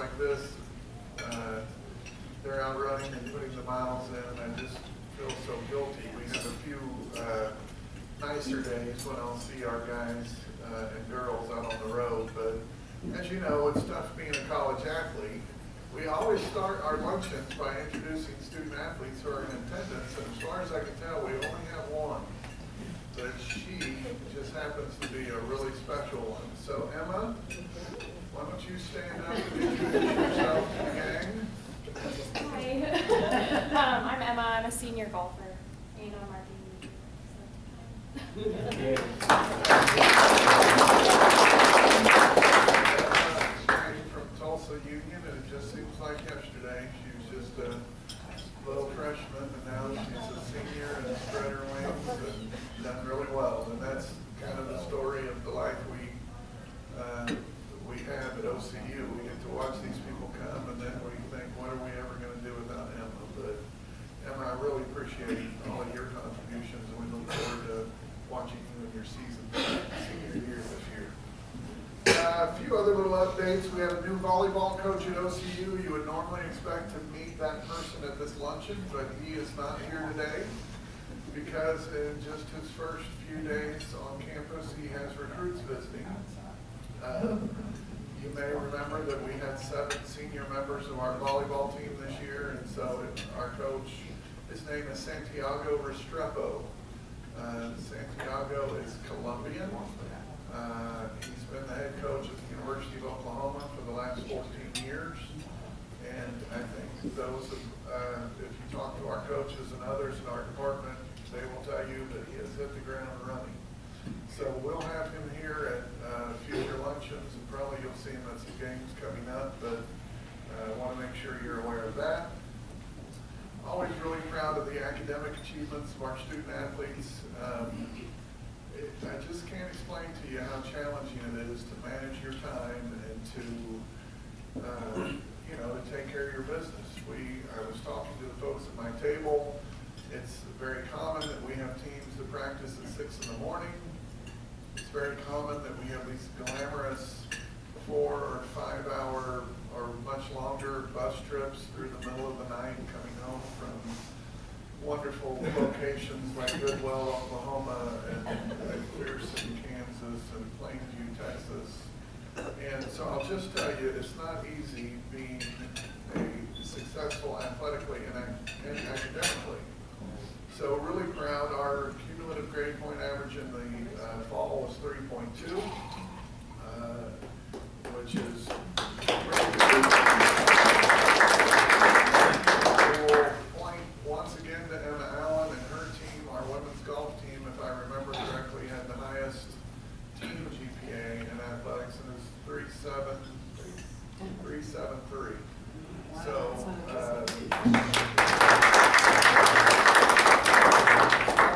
like this, they're out running and putting the miles in, and I just feel so guilty. We have a few nicer days when I'll see our guys and girls out on the road, but as you know, it's tough being a college athlete. We always start our luncheons by introducing student athletes who are in attendance, and as far as I can tell, we only have one. But she just happens to be a really special one. So Emma, why don't you stand up and introduce yourself to the gang? Hi, I'm Emma. I'm a senior golfer, and I'm our dean. From Tulsa Union, and it just seems like yesterday. She was just a little freshman, and now she's a senior and spread her wings and done really well. And that's kind of the story of the life we have at OCU. We get to watch these people come, and then we think, what are we ever going to do without Emma? But Emma, I really appreciate all of your contributions, and we look forward to watching you in your senior year this year. A few other little updates. We have a new volleyball coach at OCU. You would normally expect to meet that person at this luncheon, but he is not here today because in just his first few days on campus, he has recruits visiting. You may remember that we had 7 senior members of our volleyball team this year, and so our coach, his name is Santiago Restrepo. Santiago is Colombian. He's been the head coach at the University of Oklahoma for the last 14 years. And I think those, if you talk to our coaches and others in our department, they will tell you that he has hit the ground running. So we'll have him here at future luncheons, and probably you'll see him at some games coming up, but I want to make sure you're aware of that. Always really proud of the academic achievements of our student athletes. I just can't explain to you how challenging it is to manage your time and to, to take care of your business. I was talking to the folks at my table. It's very common that we have teams that practice at 6 in the morning. It's very common that we have these glamorous 4 or 5 hour or much longer bus trips through the middle of the night coming home from wonderful locations like Goodwell, Oklahoma, and McPherson, Kansas, and Plainview, Texas. And so I'll just tell you, it's not easy being a successful athletically and academically. So really proud. Our cumulative grade point average in the fall was 3.2, which is really good. Once again to Emma Allen and her team. Our women's golf team, if I remember correctly, had the highest team GPA in athletics, and it's 3.73. So I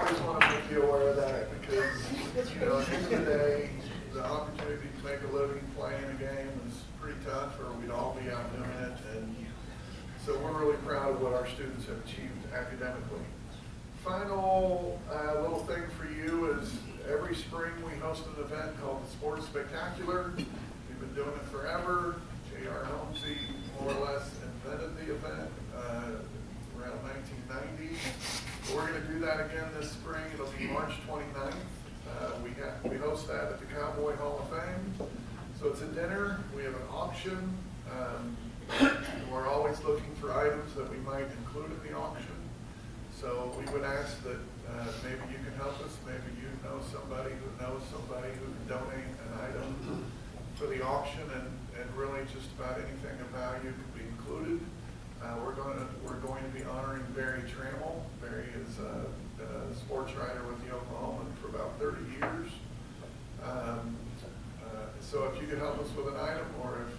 always want to make you aware of that because, at the end of the day, the opportunity to make a living playing a game is pretty tough, or we'd all be out doing it. And so we're really proud of what our students have achieved academically. Final little thing for you is every spring we host an event called the Sports Spectacular. We've been doing it forever. J.R. Holmesy more or less invented the event around 1990. We're going to do that again this spring. It'll be March 29th. We host that at the Cowboy Hall of Fame. So it's a dinner. We have an auction. We're always looking for items that we might include in the auction. So we would ask that maybe you can help us. Maybe you know somebody who knows somebody who can donate an item for the auction, and really just about anything of value could be included. We're going to be honoring Barry Trammell. Barry is been a sports writer with the Oklahoman for about 30 years. So if you could help us with an item, or if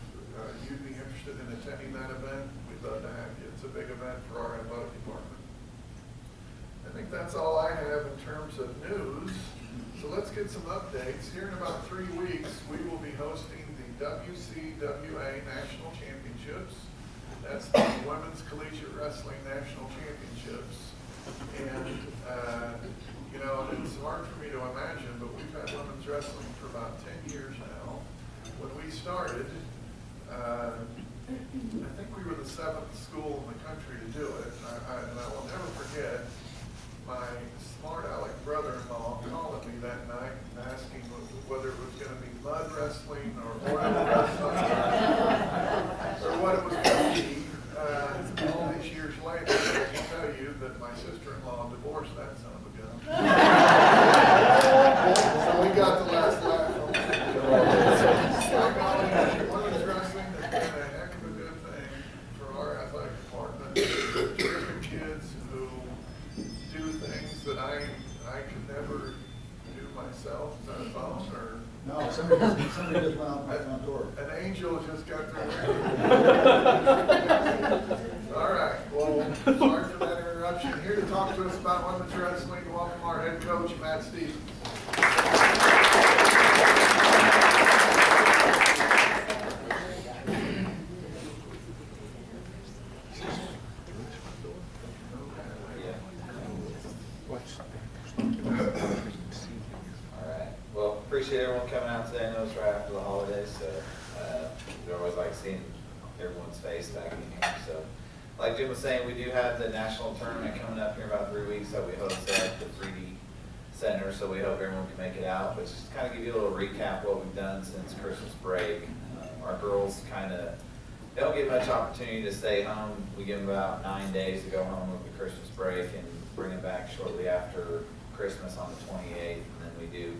you'd be interested in attending that event, we'd love to have you. It's a big event for our athletic department. I think that's all I have in terms of news. So let's get some updates. Here in about 3 weeks, we will be hosting the WCWA National Championships. That's the Women's Collegiate Wrestling National Championships. And, it's hard for me to imagine, but we've had women's wrestling for about 10 years now. When we started, I think we were the 7th school in the country to do it. And I will never forget my smart aleck brother-in-law calling me that night and asking whether it was going to be mud wrestling or oil wrestling or what it was going to be. All these years later, I can tell you that my sister-in-law divorced that son of a gun. So we got the last laugh on that. Women's wrestling has been a heck of a good thing for our athletic department. Terrific kids who do things that I could never do myself. Is that a phone or? No, somebody just went out my front door. An angel just got through. All right, well, sorry for that interruption. Here to talk to us about women's wrestling, welcome our head coach, Matt Stevens. Appreciate everyone coming out today. I know it's right after the holidays, so we always like seeing everyone's face back in here. So, like Jim was saying, we do have the national tournament coming up here in about 3 weeks that we host at the 3D Center, so we hope everyone can make it out. But just kind of give you a little recap of what we've done since Christmas break. Our girls they don't get much opportunity to stay home. We give them about 9 days to go home over the Christmas break and bring them back shortly after Christmas on the 28th, and then we do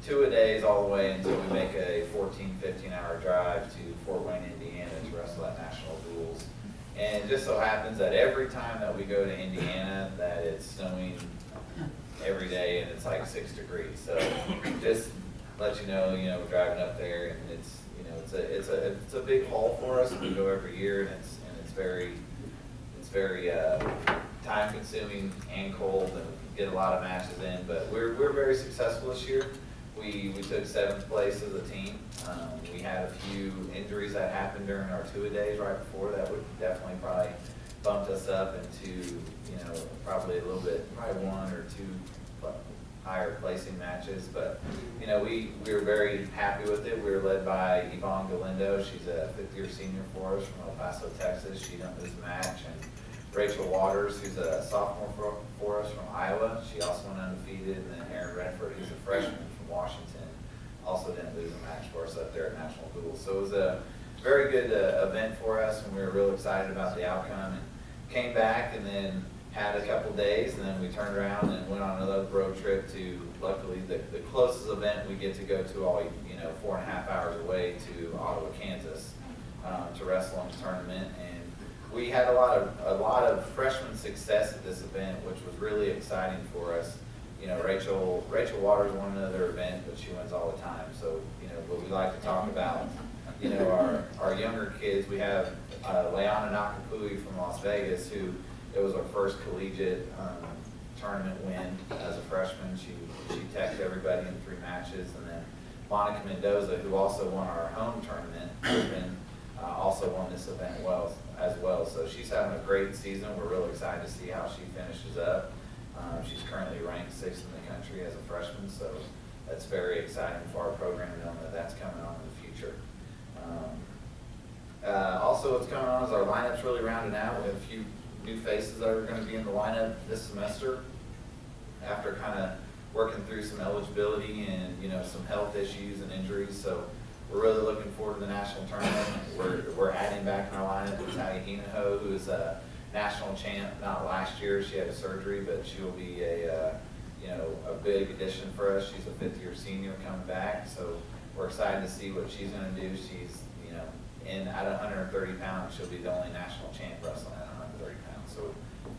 2-a-days all the way until we make a 14-15-hour drive to Fort Wayne, Indiana to wrestle at national duels. And it just so happens that every time that we go to Indiana that it's snowing every day and it's like 6 degrees. So just let you know, we're driving up there and it's a big haul for us. We go every year and it's very time consuming and cold, and we get a lot of matches in, but we're very successful this year. We took 7th place as a team. We had a few injuries that happened during our 2-a-days right before that would definitely probably bumped us up into, probably a little bit, probably 1 or 2 higher placing matches. But, we were very happy with it. We were led by Yvonne Galindo. She's a 5th-year senior for us from El Paso, Texas. She didn't lose a match. And Rachel Waters, who's a sophomore for us from Iowa. She also went undefeated. And then Aaron Redford, who's a freshman from Washington, also didn't lose a match for us up there at National Duels. So it was a very good event for us, and we were real excited about the outcome. And came back and then had a couple days, and then we turned around and went on another road trip to, luckily, the closest event we get to go to all, 4.5 hours away to Ottawa, Kansas, to wrestle in the tournament. And we had a lot of freshman success at this event, which was really exciting for us. Rachel Waters won another event, but she wins all the time. So, but we like to talk about, our younger kids. We have Leanna Nakapui from Las Vegas, who it was our first collegiate tournament win as a freshman. She teched everybody in 3 matches, and then Monica Mendoza, who also won our home tournament, also won this event as well. So she's having a great season. We're really excited to see how she finishes up. She's currently ranked 6th in the country as a freshman, so that's very exciting for our program, knowing that that's coming on in the future. Also, what's going on is our lineup's really rounded out. We have a few new faces that are going to be in the lineup this semester after kind of working through some eligibility and some health issues and injuries. So we're really looking forward to the national tournament. We're adding back in our lineup Natalia Hinaho, who is a national champ. Not last year, she had a surgery, but she'll be a big addition for us. She's a 5th-year senior coming back, so we're excited to see what she's going to do. She's at 130 pounds, she'll be the only national champ wrestling at 130 pounds. So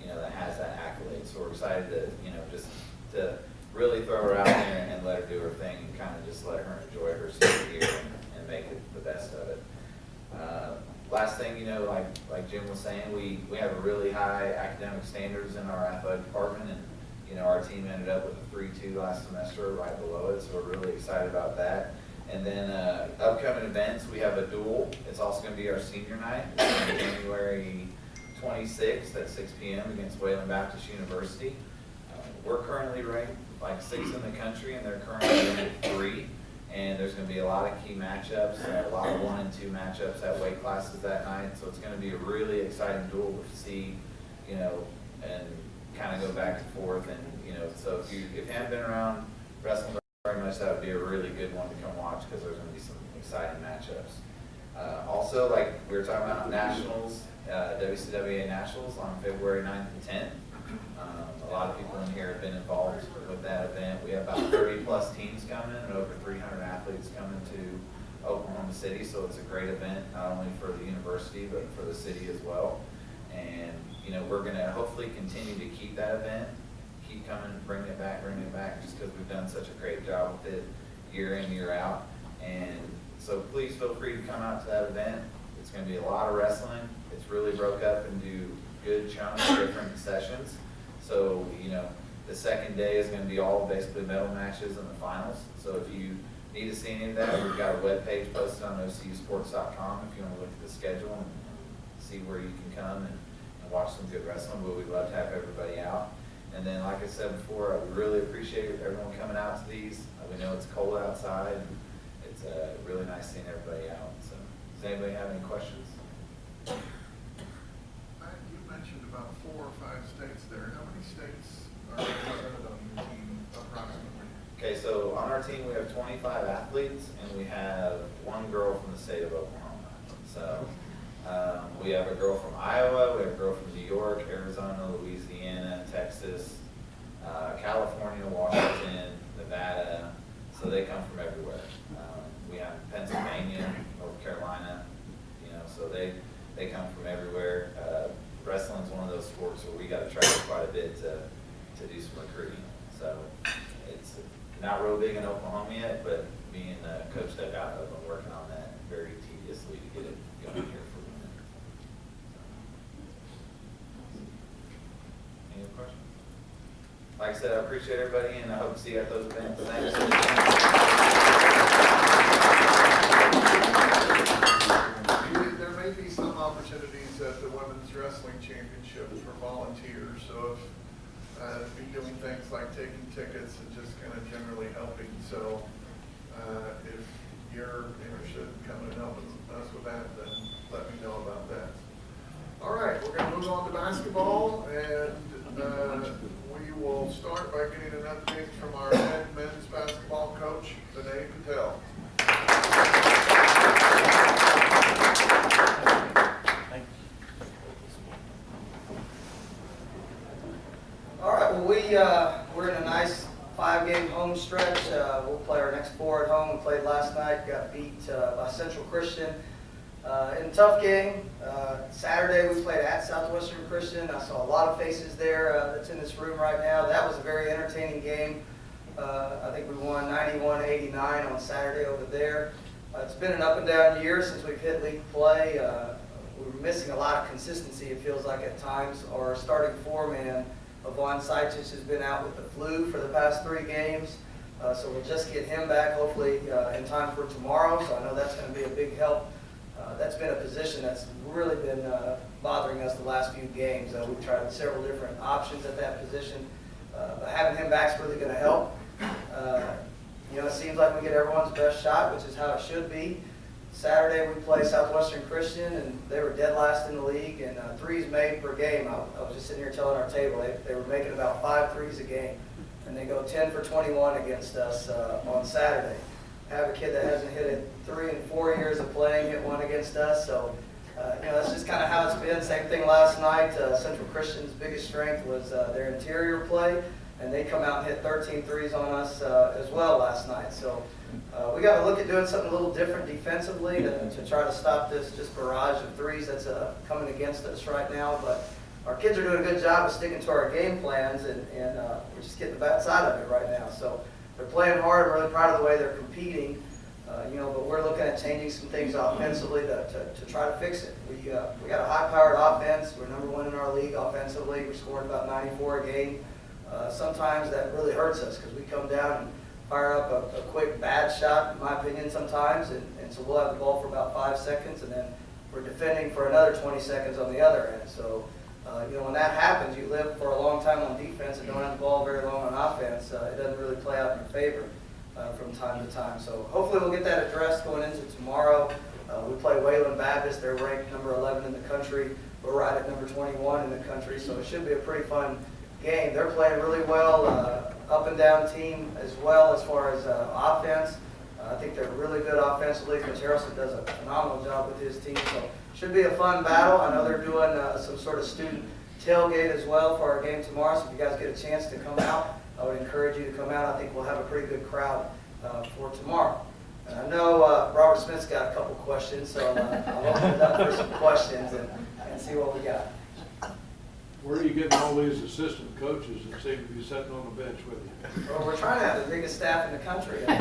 that has that accolade. So we're excited to just to really throw her out there and let her do her thing and kind of just let her enjoy her senior year and make it the best of it. Last thing, like Jim was saying, we have a really high academic standards in our athletic department, and our team ended up with a 3.2 last semester, right below it. So we're really excited about that. And then upcoming events, we have a duel. It's also going to be our senior night on January 26th at 6 p.m. against Wayland Baptist University. We're currently ranked like 6th in the country, and they're currently ranked 3. and there's going to be a lot of key matchups, a lot of 1 and 2 matchups at weight classes that night. So it's going to be a really exciting duel to see, you know, and kind of go back and forth. And you know, so if you haven't been around wrestling very much, that would be a really good one to come watch because there's going to be some exciting matchups. Also, like we were talking about nationals, WCWA Nationals on February 9th and 10th. A lot of people in here have been involved with that event. We have about 30 plus teams coming and over 300 athletes coming to Oklahoma City. So it's a great event, not only for the university, but for the city as well. And, you know, we're going to hopefully continue to keep that event, keep coming, bringing it back, just because we've done such a great job with it year in, year out. And so please feel free to come out to that event. It's going to be a lot of wrestling. It's really broke up into good chunks, different sessions. So, you know, the second day is going to be all basically medal matches and the finals. So if you need to see any of that, we've got a webpage posted on OCUsports.com if you want to look at the schedule and see where you can come and watch some good wrestling. But we'd love to have everybody out. And then, like I said before, we really appreciate everyone coming out to these. We know it's cold outside, and it's really nice seeing everybody out. So does anybody have any questions? You mentioned about 4 or 5 states there. How many states are represented on your team approximately? Okay, so on our team we have 25 athletes, and we have 1 girl from the state of Oklahoma. So we have a girl from Iowa, we have a girl from New York, Arizona, Louisiana, Texas, California, Washington, Nevada. So they come from everywhere. We have Pennsylvania, North Carolina, you know, so they come from everywhere. Wrestling's one of those sports where we got to travel quite a bit to do some recruiting. So it's not real big in Oklahoma yet, but being coached up out of, I'm working on that very tediously to get it going here for women. Any other questions? Like I said, I appreciate everybody, and I hope to see you at those events. There may be some opportunities at the Women's Wrestling Championship for volunteers. So if be doing things like taking tickets and just kind of generally helping. So if you're interested in coming and helping us with that, then let me know about that. All right, we're going to move on to basketball, and we will start by getting an update from our head men's basketball coach, Vinay Patel. All right, well, we're in a nice 5-game home stretch. We'll play our next 4 at home. We played last night, got beat by Central Christian in a tough game. Saturday we played at Southwestern Christian. I saw a lot of faces there that's in this room right now. That was a very entertaining game. I think we won 91-89 on Saturday over there. It's been an up and down year since we've hit league play. We're missing a lot of consistency, it feels like at times. Our starting 4-man, Vaughn Seichich, has been out with the flu for the past 3 games. So we'll just get him back hopefully in time for tomorrow. So I know that's going to be a big help. That's been a position that's really been bothering us the last few games. We've tried several different options at that position. But having him back is really going to help. You know, it seems like we get everyone's best shot, which is how it should be. Saturday we play Southwestern Christian, and they were dead last in the league, and 3s made per game. I was just sitting here telling our table they were making about 5 threes a game, and they go 10 for 21 against us on Saturday. I have a kid that hasn't hit it 3 in 4 years of playing, hit 1 against us, so you know, that's just kind of how it's been. Same thing last night. Central Christian's biggest strength was their interior play, and they come out and hit 13 threes on us as well last night. So we got to look at doing something a little different defensively to try to stop this just barrage of threes that's coming against us right now. But our kids are doing a good job of sticking to our game plans, and we're just getting the bad side of it right now. So they're playing hard. I'm really proud of the way they're competing. You know, but we're looking at changing some things offensively to try to fix it. We got a high-powered offense. We're number 1 in our league offensively. We're scoring about 94 a game. Sometimes that really hurts us because we come down and fire up a quick bad shot, in my opinion, sometimes, and so we'll have the ball for about 5 seconds, and then we're defending for another 20 seconds on the other end. So, you know, when that happens, you live for a long time on defense and don't have the ball very long on offense. It doesn't really play out in your favor. from time to time. So hopefully we'll get that addressed going into tomorrow. We play Wayland Baptist. They're ranked number 11 in the country. We're right at number 21 in the country, so it should be a pretty fun game. They're playing really well, up and down team as well as far as offense. I think they're really good offensively. Coach Harrelson does a phenomenal job with his team, so should be a fun battle. I know they're doing some sort of student tailgate as well for our game tomorrow, so if you guys get a chance to come out, I would encourage you to come out. I think we'll have a pretty good crowd for tomorrow. And I know Robert Smith's got a couple questions, so I'll open it up for some questions and see what we got. Where are you getting all these assistant coaches that seem to be sitting on the bench with you? Well, we're trying to have the biggest staff in the country. No,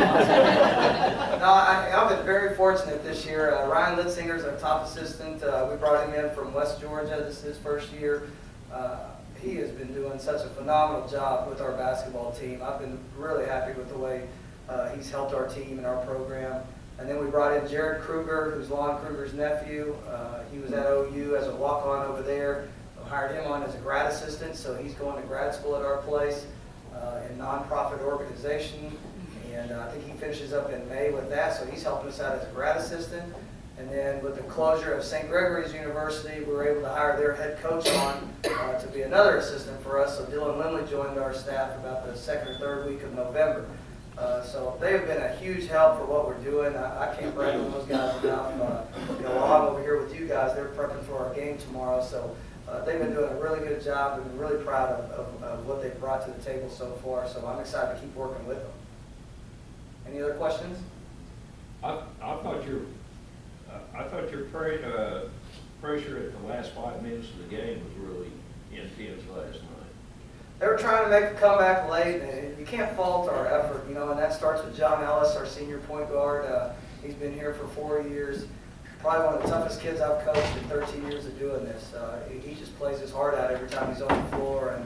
I've been very fortunate this year. Ryan Litzinger's our top assistant. We brought him in from West Georgia. This is his first year. He has been doing such a phenomenal job with our basketball team. I've been really happy with the way he's helped our team and our program. And then we brought in Jared Kruger, who's Lon Kruger's nephew. He was at OU as a walk-on over there. We hired him on as a grad assistant, so he's going to grad school at our place in nonprofit organization. And I think he finishes up in May with that, so he's helping us out as a grad assistant. And then with the closure of St. Gregory's University, we were able to hire their head coach on to be another assistant for us. So Dylan Lindley joined our staff about the second or third week of November. So they have been a huge help for what we're doing. I can't brag on those guys enough. While I'm over here with you guys, they're prepping for our game tomorrow. So they've been doing a really good job. We've been really proud of what they've brought to the table so far. So I'm excited to keep working with them. Any other questions? I thought your pressure at the last 5 minutes of the game was really intense last night. They were trying to make a comeback late, and you can't fault our effort, and that starts with John Ellis, our senior point guard. He's been here for 4 years. Probably one of the toughest kids I've coached in 13 years of doing this. He just plays his heart out every time he's on the floor,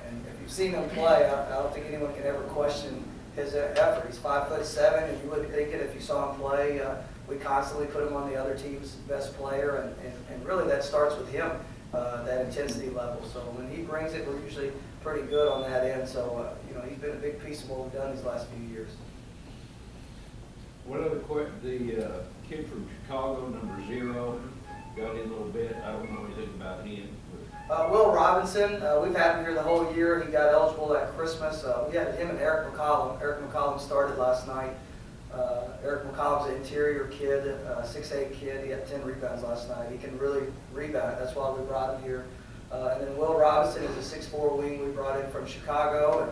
and if you've seen him play, I don't think anyone can ever question his effort. He's 5'7", and you wouldn't think it if you saw him play. We constantly put him on the other team's best player, and really that starts with him, that intensity level. So when he brings it, we're usually pretty good on that end. So, he's been a big piece of what we've done these last few years. What other the kid from Chicago, number 0, got in a little bit. I don't know anything about him. Will Robinson, we've had him here the whole year. He got eligible at Christmas. We had him and Eric McCollum. Eric McCollum started last night. Eric McCollum's an interior kid, 6'8" kid. He had 10 rebounds last night. He can really rebound. That's why we brought him here. And then Will Robinson is a 6'4" wing we brought in from Chicago. And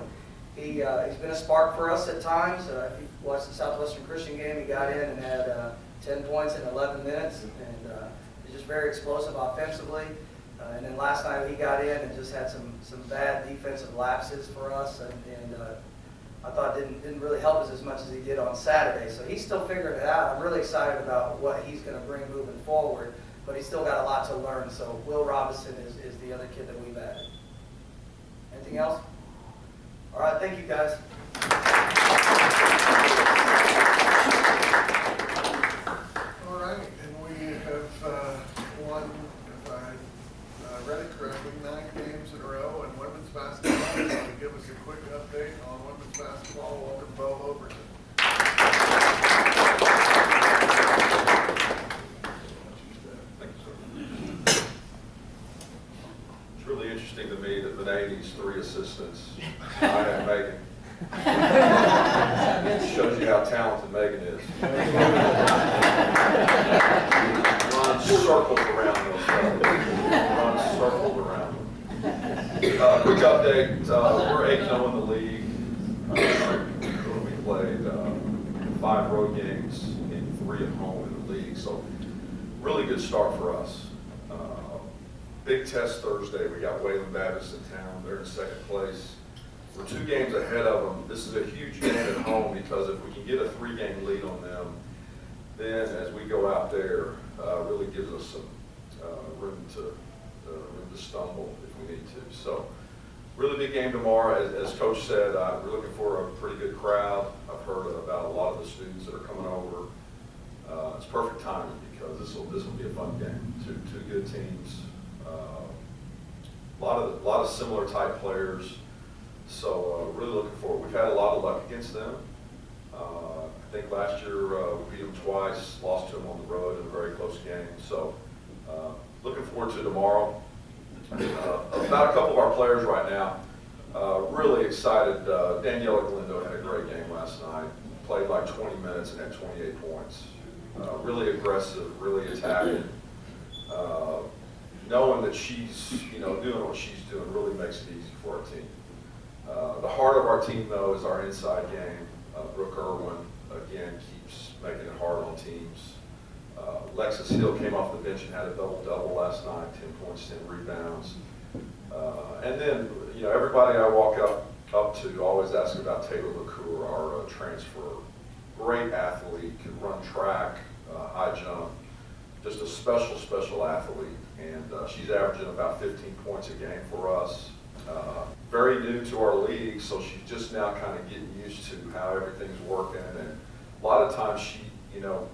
he's been a spark for us at times. If you watched the Southwestern Christian game, he got in and had 10 points in 11 minutes. And he's just very explosive offensively. And then last night he got in and just had some bad defensive lapses for us. And I thought didn't really help us as much as he did on Saturday. So he's still figuring it out. I'm really excited about what he's going to bring moving forward, but he's still got a lot to learn. So Will Robinson is the other kid that we've added. Anything else? All right, thank you guys. All right, and we have won, if I read it correctly, 9 games in a row in women's basketball. So to give us a quick update on women's basketball, welcome Bo Overton. It's really interesting to me that Vinay needs 3 assistants. I have Megan. Shows you how talented Megan is. Runs circles around those fellas. Runs circles around them. Quick update, we're 8-0 in the league. We played 5 road games and 3 at home in the league, so really good start for us. Big test Thursday. We got Wayland Baptist in town. They're in 2nd place. We're 2 games ahead of them. This is a huge game at home because if we can get a 3-game lead on them, then as we go out there, really gives us some room to stumble if we need to. So really big game tomorrow. As Coach said, we're looking for a pretty good crowd. I've heard about a lot of the students that are coming over. It's perfect timing because this will be a fun game. Two good teams. A lot of similar type players. So really looking forward. We've had a lot of luck against them. I think last year we beat them twice, lost to them on the road in a very close game. So looking forward to tomorrow. About a couple of our players right now, really excited. Daniela Galindo had a great game last night. Played like 20 minutes and had 28 points. Really aggressive, really attacking. Knowing that she's, doing what she's doing really makes it easy for our team. The heart of our team, though, is our inside game. Brooke Irwin, again, keeps making it hard on teams. Lexus Hill came off the bench and had a double-double last night, 10 points, 10 rebounds. And then, everybody I walk up to always ask about Taylor LaCour, our transfer. Great athlete, can run track, high jump, just a special athlete. And she's averaging about 15 points a game for us. Very new to our league, so she's just now kind of getting used to how everything's working. And a lot of times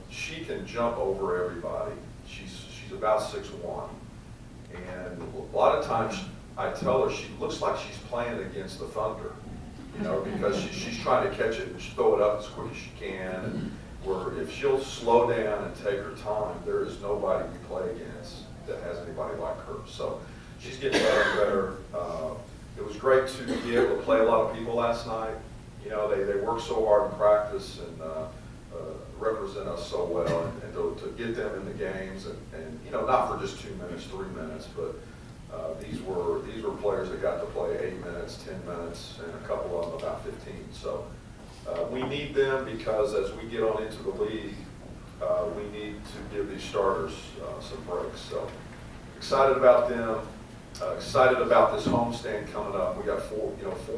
she can jump over everybody. She's about 6'1", and a lot of times I tell her she looks like she's playing against the Thunder, because she's trying to catch it and throw it up as quick as she can. And where if she'll slow down and take her time, there is nobody we play against that has anybody like her. So she's getting better and better. It was great to be able to play a lot of people last night. They work so hard in practice and represent us so well, and to get them in the games and not for just 2 minutes, 3 minutes, but these were players that got to play 8 minutes, 10 minutes, and a couple of them about 15. So we need them because as we get on into the league, we need to give these starters some breaks. So excited about them. Excited about this homestand coming up. We got four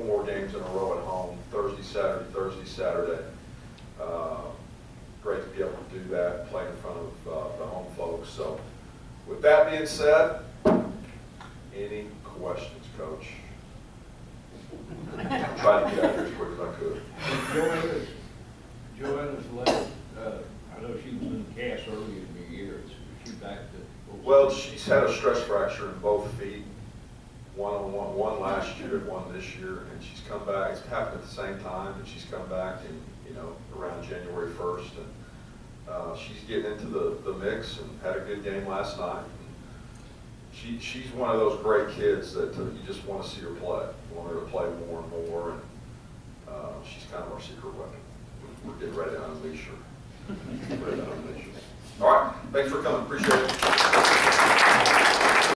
more games in a row at home, Thursday, Saturday. Great to be able to do that, play in front of the home folks. So with that being said, any questions, Coach? I tried to get out here as quick as I could. Joanna's left, I know she was in the cast early in the year. Is she back to? Well, she's had a stress fracture in both feet, one last year, one this year, and she's come back. It's happened at the same time, and she's come back in, around January 1st, and she's getting into the mix and had a good game last night. She's one of those great kids that you just want to see her play. You want her to play more and more, and she's kind of our secret weapon. We're getting ready to unleash her. All right, thanks for coming. Appreciate it.